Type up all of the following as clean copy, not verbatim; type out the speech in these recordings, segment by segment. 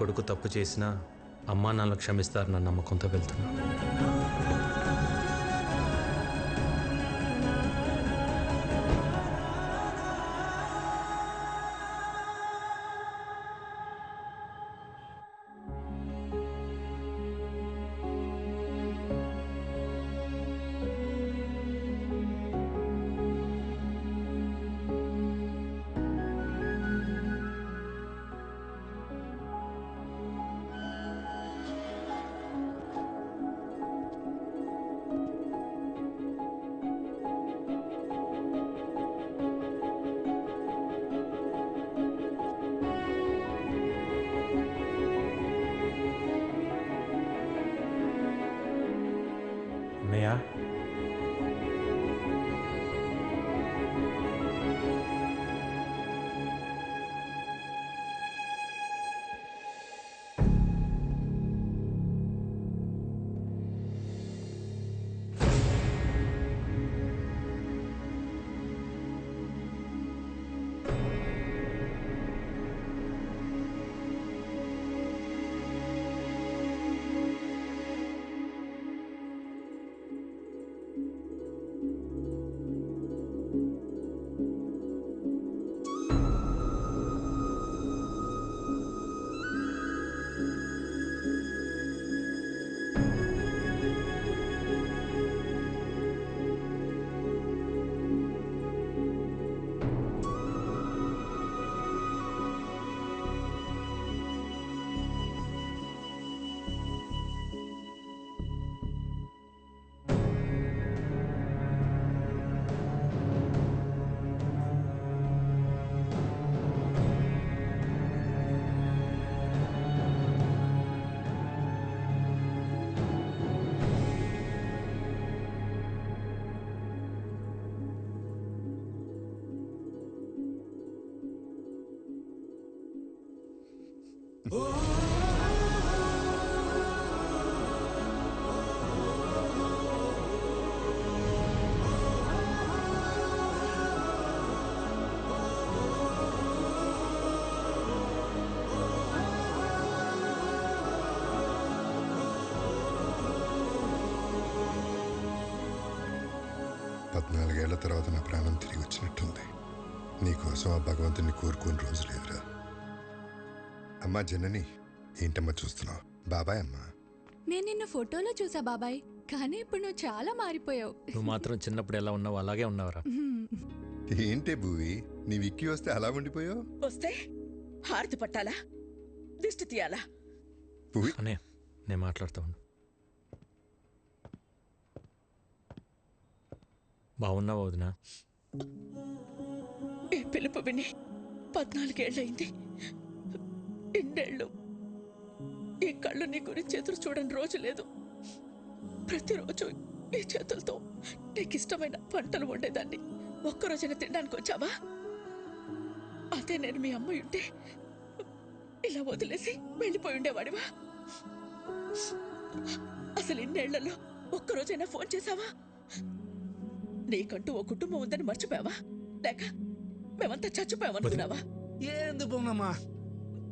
కొడుకు తప్పు చేసినా అమ్మా నాన్నలు క్షమిస్తారన్న నమ్మకంతో వెళ్తున్నా. అన్నయ్య, పద్నాలుగేళ్ల తర్వాత నా ప్రాణం తిరిగి వచ్చినట్టుంది. నీకోసం ఆ భగవంతుని కోరుకోని రోజు లేదురా. అమ్మా జనని, ఏంటమ్మా చూస్తున్నావు? బాబాయ్ అమ్మా. నేను నిన్ను ఫోటోలో చూసా బాబాయ్, కానీ ఇప్పుడు నువ్వు చాలా మారిపోయావు. నువ్వు మాత్రం చిన్నప్పుడు ఎలా ఉన్నావు అలాగే ఉన్నావురా. ఏంటే భూవి, నీ విక్కి వస్తే అలా ఉండిపోయావు? వస్తే హారతి పట్టాలా, దిష్టి తీయాలా? భూవి అనే నేను మాట్లాడుతూ ఉండు. బాగున్నావు వదినా? ఈ పిలుపు విని 14 ఏళ్ళయింది. ఇన్నేళ్ళు ఈ కళ్ళు నీ గురించి ఎదురు చూడని రోజు లేదు. ప్రతిరోజు ఈ చేతులతో నీకు ఇష్టమైన వంటలు వండేదాన్ని. ఒక్కరోజైనా తినడానికి వచ్చావా? అదే నేను మీ అమ్మ ఉంటే ఇలా వదిలేసి వెళ్ళిపోయి ఉండేవాడివా? అసలు ఇన్నేళ్లలో ఒక్కరోజైనా ఫోన్ చేశావా? నీకంటూ ఓ కుటుంబం ఉందని మర్చిపోయావా? లేక మేమంతా చచ్చిపోయామనుకున్నావా? ఏంది బొమ్మమ్మా,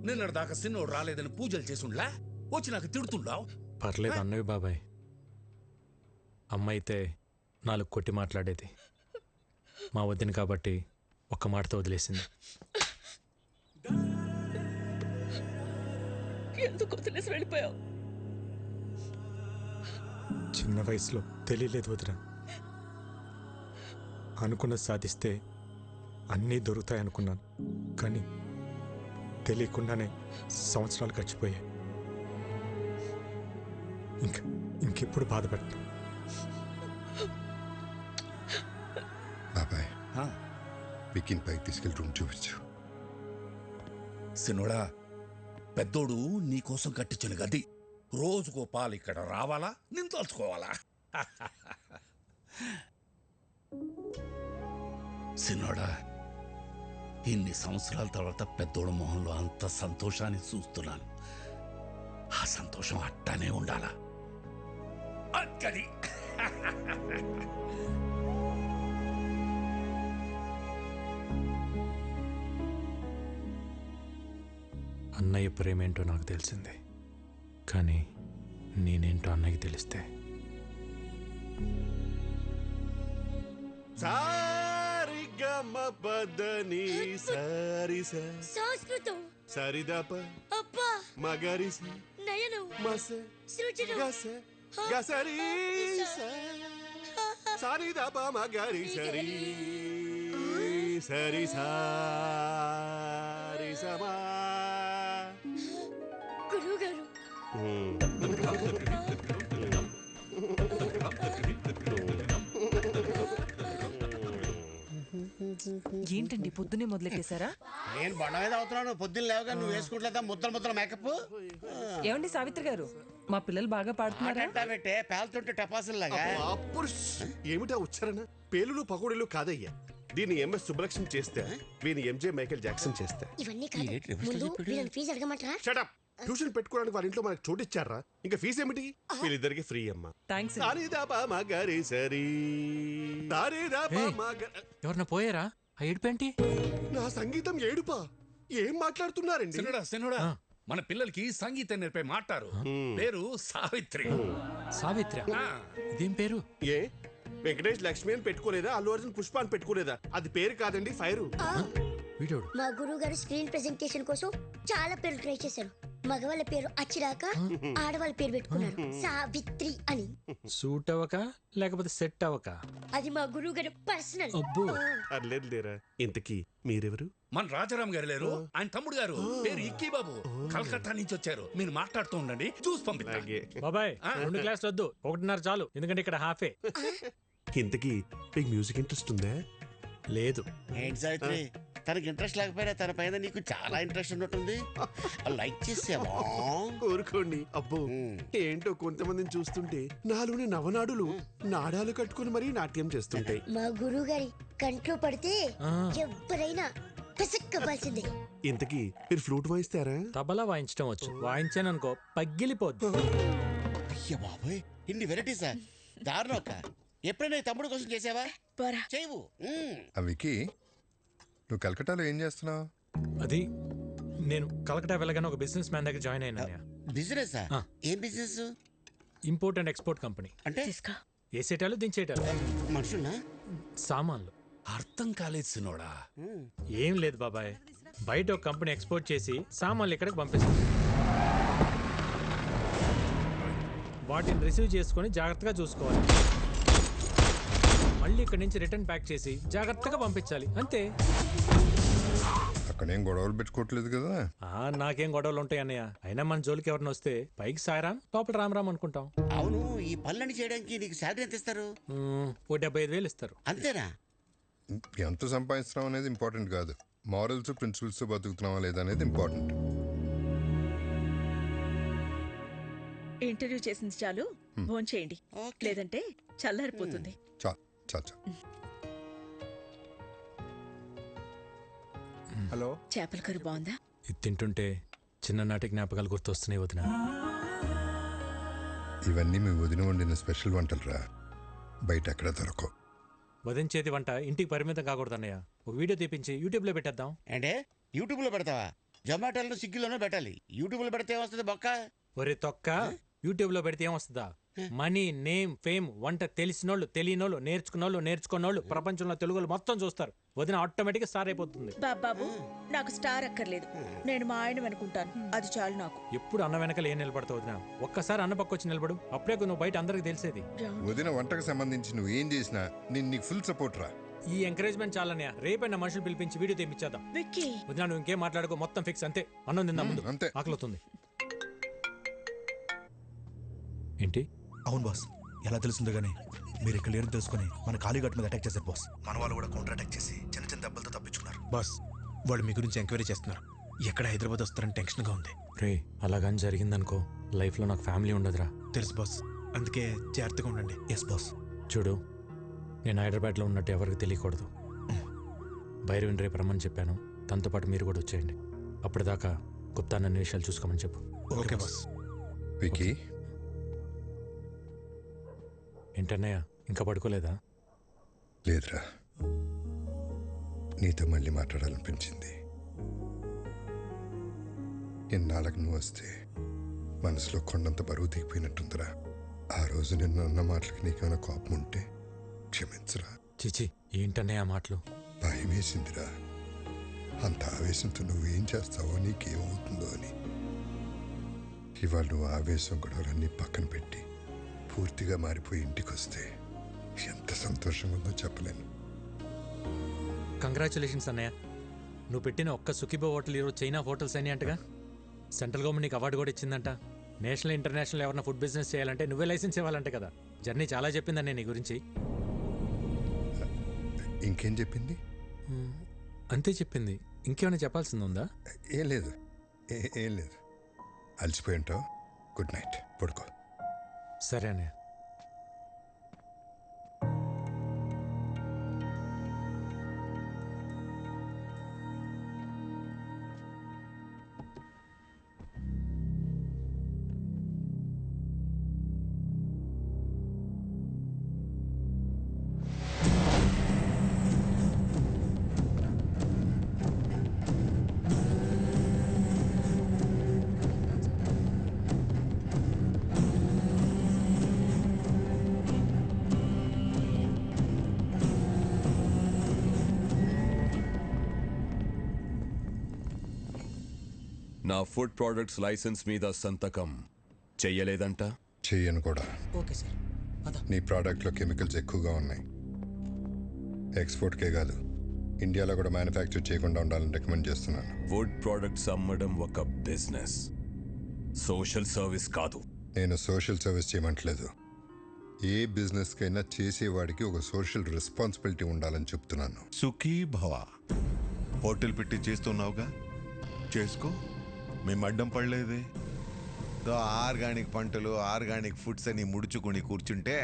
నిన్నటి దాకా సిన్నోడు రాలేదని పూజలు చేసుండ్లా వచ్చి నాకు తిడుతుండావు. పర్లేదు అన్నవి బాబాయ్. అమ్మ అయితే 4 కొట్టి మాట్లాడేది. మా వద్దని కాబట్టి ఒక్క మాటతో వదిలేసింది. ఎందుకు వదిలేసి వెళ్ళిపోయావు? చిన్న వయసులో తెలియలేదు వదిన. అనుకున్నది సాధిస్తే అన్నీ దొరుకుతాయనుకున్నాను, కానీ తెలియకుండానే సంవత్సరాలు గడిచిపోయాయి. ఇంకెప్పుడు బాధపడతాను. బాబాయ్, విక్కిని పైకి తీసుకెళ్ళి రూమ్ చూపించు. సిన్నోడా, పెద్దోడు నీకోసం కట్టించిన గది. రోజుకో పాలు ఇక్కడ రావాలా, నేను తలుచుకోవాలా? సిన్నోడా, ఇన్ని సంవత్సరాల తర్వాత పెద్దోడు మొహంలో అంత సంతోషాన్ని చూస్తున్నాను. ఆ సంతోషం అట్టానే ఉండాలా. అక్కడి అన్నయ్య ప్రేమేంటో నాకు తెలిసింది. కానీ నేనేంటో అన్నయ్యకి తెలిస్తే సారిగమపదని సారి సంస్కృతం సరిదప అబ్బా మగరిస నయనం మస సృజనం గస గసరి సరిదప మగరి సరి సరి సారి సమా గురువు గారు ఏంటండి పొద్దునే మొదలెట్టేశారా? నేను బండ మీద అవుతున్నాను. పొద్దున్న లేవగా నువ్వు వేసుకుంటలేదా ముద్దల మేకప్? ఏమండి సావిత్రి గారు, మా పిల్లలు బాగా పాడుతున్నారా? పెట్టే పేలుతుంటే టపాసుల్లాగా. ఏమిటా ఉచ్చారణ? పేలులు పకోడీలు కాదయ్యా. దీన్ని ఎంఎస్ సుబ్బలక్ష్మి చేస్తే వీని ఎంజే మైకేల్ జాక్సన్ చేస్తే. ఇవన్నీ కాదు, ముందు వీళ్ళని ఫీజు అడగమంటారా? షటప్. ట్యూషన్ పెట్టుకోవడానికి వాళ్ళ ఇంట్లో మనకు చోటు ఇచ్చారా? ఇంకా ఫీజు ఏమిటి? వీళ్ళిద్దరికి ఫ్రీ అమ్మా. థ్యాంక్స్. ఎవరన్నా పోయారా? ఆ ఏడుపేంటి? నా సంగీతం ఏడుపా? ఏం మాట్లాడుతున్నారండి? సినుడా మన పిల్లలకి సంగీతం నేర్పే మాటారు. పేరు సావిత్రి. సావిత్ర? ఆ, ఇదేం పేరు? ఏ వెంకటేష్ లక్ష్మి అని పెట్టుకోలేదా? అల్లు అర్జున్ పుష్ప అని పెట్టుకోలేదా? అది పేరు కాదండి, ఫైరు. వీడోడు. మా గురువు గారు స్క్రీన్ ప్రెజెంటేషన్ కోసం చాలా పేర్లు ట్రై చేశారు. మగవాళ్ళ పేరు అచ్చిరాక ఆడవాళ్ళ పేరు పెట్టుకున్నారు సావిత్రి అని. సూట్ అవ్వక లేకపోతే సెట్ అవ్వక? అది మా గురువు గారు పర్సనల్. అబ్బో. అర్లేదు లేరా. ఇంతకీ మీరెవరు? మన రాజారాం గారు లేరు, ఆయన తమ్ముడు గారు. పేరు ఇక్కీ బాబు. కలకత్తా నుంచి వచ్చారు. మీరు మాట్లాడుతూ ఉండండి, చూసి పంపిస్తా. అలాగే. బాబాయ్ 2 క్లాసులు వద్దు, 1.5 చాలు. ఎందుకంటే ఇక్కడ హాఫే. ఇంతకీ మీకు మ్యూజిక్ ఇంట్రెస్ట్ ఉందా? లేదు. ఏంటి సావిత్రి, తనకి ఇంట్రెస్ట్ లేకపోయినా తన పైన నీకు చాలా ఇంట్రెస్ట్ ఉన్నట్టుంది. లైక్ చేసావా? కోరుకోండి. అబ్బో ఏంటో కొంతమందిని చూస్తుంటే నాలోని నవనాడులు నాడాలు కట్టుకుని మరీ నాట్యం చేస్తుంటాయి. మా గురువు గారి కంట్లో పడితే ఎవరైనా పిసక్కవలసిందే. ఇంతకీ మీరు ఫ్లూట్ వాయిస్తారా? తబలా వాయించడం వచ్చు. వాయించాననుకో పగిలిపోద్దు. అయ్య బాబోయ్, ఇన్ని వెరైటీసా? దారుణం అక్క. ఎప్పుడైనా ఈ తమ్ముడు కోసం చేసావా? చేయవు. వికీ, నువ్వు కలకటాలో ఏం చేస్తున్నావు? అది నేను కలకటా వెళ్ళగానే ఒక బిజినెస్ మ్యాన్ దగ్గర జాయిన్ అయినా. బిజినెస్? ఆ. ఏం business? Import and export company. అంటే వేసేటాలు దించేటాలు. మనుషుల్నా? సామాన్లు. అర్థం కాలేదు సినోడా. ఏం లేదు బాబాయ్, బయట ఒక కంపెనీ ఎక్స్పోర్ట్ చేసి సామాన్లు ఇక్కడికి పంపిస్తుంది. వాటిని రిసీవ్ చేసుకొని జాగ్రత్తగా చూసుకోవాలి. మళ్ళీ ఇక్కడి నుంచి రిటర్న్ ప్యాక్ చేసి జాగ్రత్తగా పంపించాలి. అంతే. అక్కడేం గొడవలు పెట్టుకోవట్లేదు కదా? నాకేం గొడవలు ఉంటాయి అన్నయ్య. అయినా మన జోలికి ఎవరిని వస్తే పైకి సాయరాం, లోపల రామరామ్ అనుకుంటాం. అవును, ఈ పనులన్నీ చేయడానికి నీకు శాలరీ ఎంత ఇస్తారు? ఓ 75,000 ఇస్తారు. అంతేనా? ఎంత సంపాదిస్తున్నాం అనేది ఇంపార్టెంట్ కాదు, మారల్స్ ప్రిన్సిపల్స్ బతుకుతున్నావా లేదా అనేది ఇంపార్టెంట్. ఇంటర్వ్యూ చేసింది చాలు, ఫోన్ చేయండి. లేదంటే చల్లారిపోతుంది. చాలు చాలు చాలు. హలో, చేపల కర్రీ బాగుందా? ఇది తింటుంటే చిన్ననాటి జ్ఞాపకాలు గుర్తొస్తున్నాయి వదిన. ఇవన్నీ మీ వదిన వండిన స్పెషల్ వంటలు రా, బయట ఎక్కడ దొరకవు. వదిన చేతి వంట ఇంటికి పరిమితం కాకూడదు అన్నయ్య. ఒక వీడియో తీపించి యూట్యూబ్లో పెట్టేద్దాం. అంటే యూట్యూబ్లో పెడతావా? జొమాటోలో స్విగ్గీలోనే పెట్టాలి. యూట్యూబ్లో పెడితే ఏమొస్తుంది బొక్క? ఒరే తొక్క, యూట్యూబ్లో పెడితే ఏమొస్తుందా? మనీ, నేమ్, ఫేమ్, వంట తెలిసినోళ్ళు, తెలియనోళ్ళు, నేర్చుకున్నోళ్ళు ప్రపంచంలో తెలుగులు మొత్తం చూస్తారు. వదిన ఆటోమేటిక్గా స్టార్ అయిపోతుంది. బాబు, నాకు స్టార్ అక్కర్లేదు. నేను మా ఆయన అనుకుంటాను, అది చాలు నాకు. ఎప్పుడు అన్న వెనకాల ఏం నిలబడతావు వదిన? ఒక్కసారి అన్న పక్క వచ్చి నిలబడు, అప్పుడే నువ్వు బయట అందరికి తెలిసేది. వదిన వంటకు సంబంధించి నువ్వు ఏం చేసినా నేను నీకు ఫుల్ సపోర్ట్ రా. ఈ ఎంకరేజ్మెంట్ చాలన్నయ్య. రేపైనా మనుషులు పిలిపించి వీడియో తెప్పించేద్దాం. వదిన నువ్వు ఇంకేం మాట్లాడుకో, మొత్తం ఫిక్స్. అంతే. అన్నం తిందా ముందు, అంతే. ఆకలిస్తుంది. ఏంటి? అవును బాస్, ఎలా తెలుస్తుందో గానీ మీరు ఇక్కడ లేరు తెలుసుకుని మన కాళీఘాట్ మీద అటాక్ చేశారు బాస్. మన వాళ్ళు కూడా కౌంటర్ అటాక్ చేసి చిన్న చిన్న దెబ్బలతో తప్పించుకున్నారు బాస్. వాళ్ళు మీ గురించి ఎంక్వైరీ చేస్తున్నారు. ఎక్కడ హైదరాబాద్ వస్తారని టెన్షన్గా ఉంది. రే, అలాగని జరిగిందనుకో లైఫ్లో నాకు ఫ్యామిలీ ఉండదురా. తెలుసు బాస్, అందుకే జాగ్రత్తగా ఉండండి. Yes boss. చూడు, నేను హైదరాబాద్లో ఉన్నట్టు ఎవరికి తెలియకూడదు. భైరవిని రేపు రమ్మని చెప్పాను. తనతో పాటు మీరు కూడా వచ్చేయండి. అప్పటిదాకా గుప్తా నన్ను విషయాలు చూసుకోమని చెప్పు. Okay boss. వికీ, ఏంటన్నయ్య, ఇంకా పడుకోలేదా? లేదురా, నీతో మళ్ళీ మాట్లాడాలనిపించింది. ఇన్నాళ్ళకి నువ్వు వస్తే మనసులో కొండంత బరువు దిగిపోయినట్టుందిరా. ఆ రోజు నిన్ను అన్న మాటలకి నీకేమైనా కోపం ఉంటే క్షమించరా. చిచి ఏంటనే ఆ మాటలు? భయం వేసిందిరా. అంత ఆవేశంతో నువ్వేం చేస్తావో నీకేమవుతుందో అని. ఇవాళ నువ్వు ఆవేశం గొడవలన్నీ పక్కన పెట్టి పూర్తిగా మారిపోయి ఇంటికి వస్తే ఎంత సంతోషంగా ఉందో చెప్పలేను. కంగ్రాచులేషన్స్ అన్నయ్య. నువ్వు పెట్టిన ఒక్క సుఖీబో హోటల్ ఈరోజు చైనా హోటల్స్ అని అంటగా. సెంట్రల్ గవర్నమెంట్ నీకు అవార్డు కూడా ఇచ్చిందంట. నేషనల్ ఇంటర్నేషనల్ ఎవరైనా ఫుడ్ బిజినెస్ చేయాలంటే నువ్వే లైసెన్స్ ఇవ్వాలంటే కదా. జర్నీ చాలా చెప్పిందన్న నీ గురించి. ఇంకేం చెప్పింది? అంతే చెప్పింది. ఇంకేమైనా చెప్పాల్సింది ఉందా? ఏం లేదు, ఏం లేదు. అలసిపోయి ఉంటావు. గుడ్ నైట్, పడుకో. సరే అన్నయ్య. నా ఫుడ్ ప్రొడక్ట్స్ లైసెన్స్ మీద సంతకం చెయ్యలేదంట. చెయ్యను కూడా. Okay sir. నీ ప్రోడక్ట్లో కెమికల్స్ ఎక్కువగా ఉన్నాయి. ఎక్స్పోర్ట్కే కాదు, ఇండియాలో కూడా మ్యానుఫ్యాక్చర్ చేయకుండా ఉండాలని రికమెండ్ చేస్తున్నాను. ఫుడ్ ప్రొడక్ట్స్ అమ్మడం ఒక బిజినెస్, సోషల్ సర్వీస్ కాదు. నేను సోషల్ సర్వీస్ చేయమంటలేదు. ఏ బిజినెస్కైనా చేసేవాడికి ఒక సోషల్ రెస్పాన్సిబిలిటీ ఉండాలని చెప్తున్నాను. సుఖీ భవ. హోటల్ పెట్టి చేస్తున్నావుగా, చేసుకో. మేము అడ్డం పడలేదే. ఆర్గానిక్ పంటలు, ఆర్గానిక్ ఫుడ్స్ అని ముడుచుకొని కూర్చుంటే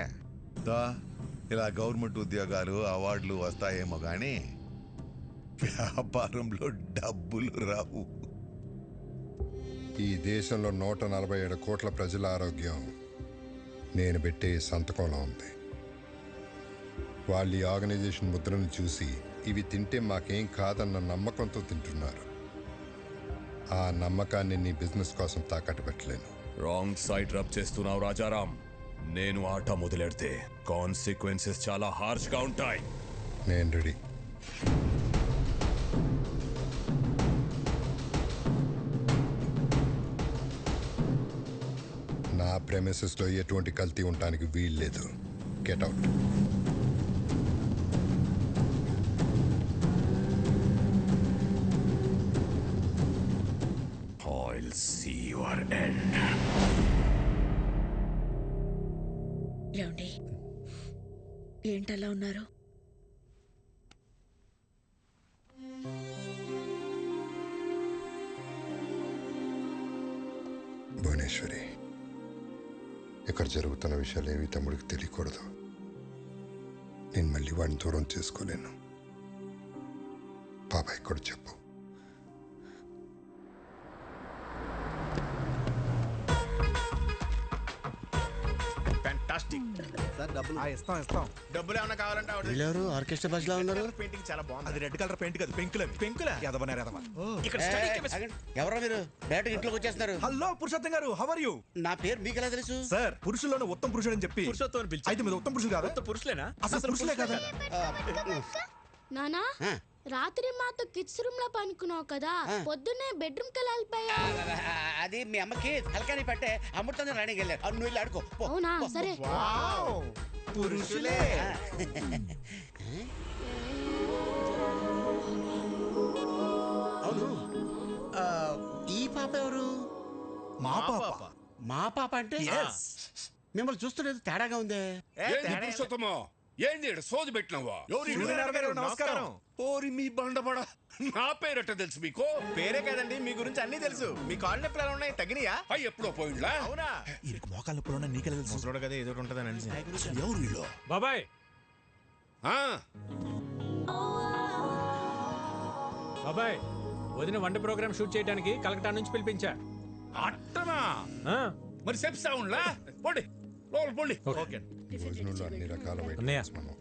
ఇలా గవర్నమెంట్ ఉద్యోగాలు, అవార్డులు వస్తాయేమో కానీ వ్యాపారంలో డబ్బులు రావు. ఈ దేశంలో 147 కోట్ల ప్రజల ఆరోగ్యం నేను పెట్టే సంతకంలో ఉంది. వాళ్ళు ఈ ఆర్గనైజేషన్ ముద్రను చూసి ఇవి తింటే మాకేం కాదన్న నమ్మకంతో తింటున్నారు. ఆ నమ్మకాన్ని నీ బిజినెస్ కోసం తాకట్టు పెట్టలేను. రాంగ్ సైడ్ రబ్ చేస్తున్నావు రాజారాం. నేను ఆట మొదలెడితే కాన్సిక్వెన్సెస్ చాలా హార్ష్ గా ఉంటాయి. నేను రెడీ. నా ప్రెమిసెస్లో ఎటువంటి కల్తీ ఉండడానికి వీల్లేదు. Get out. I'll see your end. ఏమండి, ఏంటలా ఉన్నారు? భువనేశ్వరి, ఇక్కడ జరుగుతున్న విషయాలు ఏవి తమ్ముడికి తెలియకూడదు. నేను మళ్ళీ వాడిని దూరం చేసుకోలేను. బాబాయ్ కూడా చెప్పు. డబ్బులు ఏమైనా కావాలంటే వీళ్ళెవరు ఆర్కెస్ట్రా బస్సులో ఉన్నారు? పెయింటింగ్ చాలా బాగుంది. అది రెడ్ కలర్ పెయింట్ కాదు, పెంకులే. ఎవరో మీరు డైరెక్ట్ ఇంట్లోకి వచ్చేస్తున్నారు. హలో పురుషోత్తం గారు, హౌ ఆర్ యు? నా పేరు మీకు ఎలా తెలుసు? సార్, పురుషుల్లోనే ఉత్తమ పురుషుడు అని చెప్పి అయితే మీరు ఉత్తమ పురుషులు కాదా? పురుషులేనా? అసలు పురుషులే కదా. నానా, రాత్రి మాతో కిడ్స్ రూమ్ లో పనుకున్నావు కదా, పొద్దున్నే బెడ్రూమ్ కి వెళ్ళిపోయా. అది మీ అమ్మకి తలకాని పట్టే అమృతంగా రాణికి వెళ్ళారు. నువ్వు వెళ్ళి ఆడుకో. అవునా? సరే. పురుషులే. అవును, ఈ పాప ఎవరు? మా పాప. మా పాప అంటే మిమ్మల్ని చూస్తున్నది తేడాగా ఉందే. ఏంది సోది పెట్టినవా? నమస్కారం. ఓరి మీ బండబడ, నా పేరట తెలుసు మీకు? పేరే కదండి, మీ గురించి అన్ని తెలుసు. మీ కాళ్ళు నొప్పులు ఎలా ఉన్నాయి? తగ్గినాయా? అవి ఎప్పుడో పోయిండ్లా? అవునా? ఈయనకి మోకాళ్ళ నొప్పులు నీకెలా తెలుసు? ముసలోడు కదా, ఏదో ఉంటుందని అనిసి. ఎవరు వీళ్ళు? బాబాయ్, ఆ, బాబాయ్, వదిన వంట ప్రోగ్రామ్ షూట్ చేయడానికి కలకటా నుంచి పిలిపించా. అట్టనా? ఆ, మరి చెప్తా ఉండ్లా? పోండి లోపల పోండి. ఓకే. భోజనంలో అన్ని రకాల అన్నయ్య, ఐటమ్స్ మనం.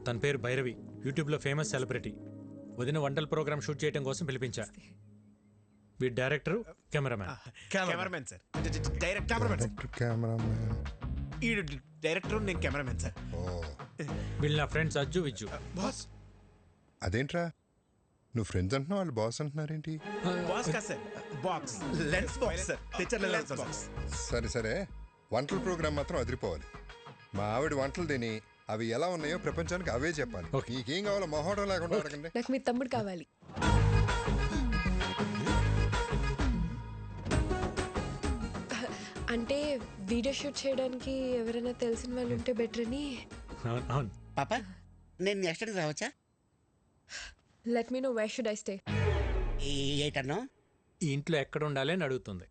తన పేరు భైరవి, యూట్యూబ్లో ఫేమస్ సెలబ్రిటీ. వదిన వంటల ప్రోగ్రామ్ షూట్ చేయడం కోసం పిలిపించా. వీడి director cameraman. Cameramen sir. Direct cameramen sir. Cameraman. ఈ డైరెక్టర్, నేను కెమెరామెన్ సార్. ఓ వీళ్ళు నా ఫ్రెండ్స్ అజ్జు విజ్జు. బాస్. అదేంట్రా నువ్వు ఫ్రెండ్స్ అంటున్నావు వాళ్ళు బాస్ అంటున్నారేంటి? బాస్ కాదు sir, box, lens box sir. తెచ్చర్ల లెన్స్ బాక్స్. సరే సరే, వంటల ప్రోగ్రామ్ మాత్రం అదిరిపోవాలి. మా ఆవిడ వంటలు తిని అవి ఎలా ఉన్నాయో ప్రపంచానికి అవే చెప్పాలి. నీకేం కావాలో మొహోటం లేకుండా అడగండి. నాకు మీ తమ్ముడు కావాలి. అంటే వీడియో షూట్ చేయడానికి ఎవరైనా తెలిసిన వాళ్ళు ఉంటే బెటర్ అని. అవును. పాప నేను నెక్స్ట్ టైం రావచ్చా? Let me know where should I stay. ఏటన్నా? ఈ ఇంట్లో ఎక్కడ ఉండాలి అని అడుగుతుంది.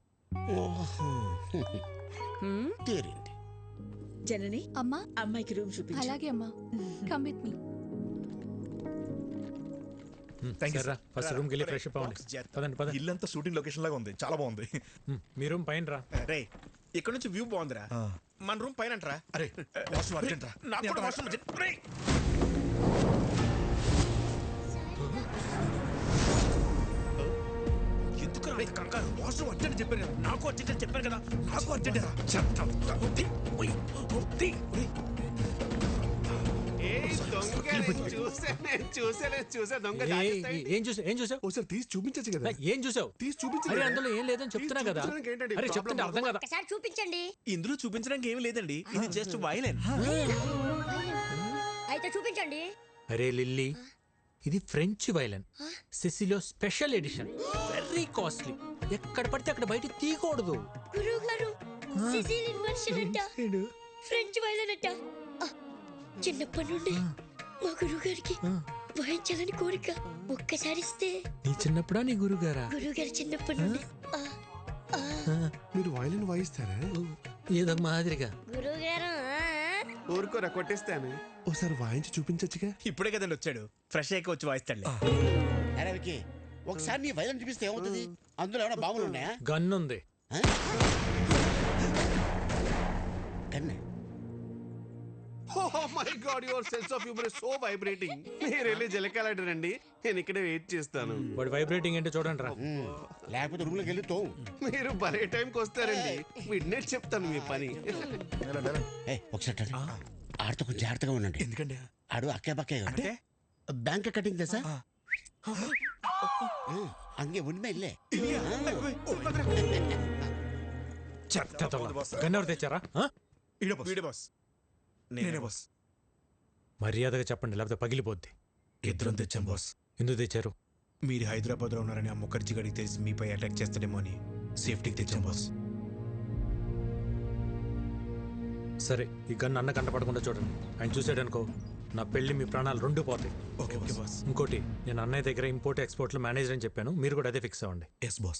తీరింది. జనని అమ్మా అమ్మాయికి రూమ్ చూపించు. అలాగే అమ్మా. Come with me. ఫస్ట్ రూమ్కి వెళ్ళి ఫ్రెష్ అప్ అవ్వండి. పదండి పదండి. ఇల్లంతా షూటింగ్ లొకేషన్ లాగా ఉంది, చాలా బాగుంది. మీ రూమ్ పైన రా. రే ఇక్కడ నుంచి వ్యూ బాగుందిరా. మన రూమ్ పైన అంటరా? అరే వాష్రూమ్ అర్జెంట్ రా. నాకు కూడా వాష్రూమ్ అర్జెంట్. రే ఎందుకు రా కంగారు? వాష్రూమ్ అర్జెంట్ చెప్పాను కదా. నాకు అర్జెంట్ అని చెప్పాను కదా. నాకు అర్జెంట్ రా. చూసా దొంగ ఏం చూసావు? ఒకసారి తీసి చూపించచ్చు కదా. ఏం చూసావు? తీసి చూపించు. అరే అందులో ఏం లేదని చెప్తున్నా కదా. అరే చెప్తుంటే అర్థం కదా. ఒకసారి చూపించండి. ఇందులో చూపించడానికి ఏమి లేదండి, ఇది జస్ట్ వైలెన్. అయితే చూపించండి. అరే లిల్లీ, ఇది ఫ్రెంచ్ వైలెన్, సిసిలో స్పెషల్ ఎడిషన్, వెరీ కాస్ట్లీ. ఎక్కడ పడితే అక్కడ బయట తీయకూడదు. గురువు గారు, సిసిలియన్ వర్షన్ అంట, ఫ్రెంచ్ వైలెన్ అంట. చిన్నప్పటి నుండి మా గురువు గారికి వాయించాలని కోరిక. ఒక్కసారి ఇస్తే. నీ చిన్నప్పుడా నీ గురుగారా? గురువు గారు చిన్నప్పటి నుండి. మీరు వైలిన్ వాయిస్తారా? ఏదో మాదిరిగా. గురువు గారు ఊరుకోరా, కొట్టేస్తాను. ఒకసారి వాయించి చూపించచ్చుగా. ఇప్పుడే కదండి వచ్చాడు, ఫ్రెష్ అయ్యి వచ్చి వాయిస్తాడులే. అరే వికీ, ఒకసారి నీ వైలెన్ చూపిస్తే ఏమవుతుంది? అందులో ఏమైనా బాంబులు ఉన్నాయా? గన్ ఉంది. గన్నే? Oh my God, your sense of humor is so vibrating. మీరు వెళ్ళి జలకాలండి, నేను ఇక్కడే వెయిట్ చేస్తాను. వాడు వైబ్రేటింగ్ ఏంటో చూడండి రా. లేకపోతే రూమ్ లోకి వెళ్ళి తోవు. మీరు భలే టైంకి వస్తారండి. మిడ్నైట్ చెప్తాను మీ పని. ఒకసారి ఆడితో కొంచెం జాగ్రత్తగా ఉండండి. ఎందుకండి? ఆడు అక్కే బక్కే అంటే బ్యాంక్ కటింగ్ తెసా అంగే ఉన్మే ఇల్లే. గన్ ఎవరు తెచ్చారా? నేనే బాస్. మర్యాదగా చెప్పండి, లేకపోతే పగిలిపోద్ది. ఇద్దరం తెచ్చాం బాస్. ఎందుకు తెచ్చారు? మీరు హైదరాబాద్లో ఉన్నారని ఆ ముఖర్జీ గడికి తెలిసి మీపై అటాక్ చేస్తాడేమో అని సేఫ్టీకి తెచ్చాం బాస్. సరే, ఈ గన్ అన్న కంటపడకుండా చూడండి. ఆయన చూసాడనుకో, నా పెళ్లి మీ ప్రాణాలు రెండు పోతాయి. Okay boss. ఇంకోటి, నేను అన్నయ్య దగ్గర ఇంపోర్ట్ ఎక్స్పోర్ట్లో మేనేజర్ అని చెప్పాను, మీరు కూడా అదే ఫిక్స్ అవ్వండి. Yes boss.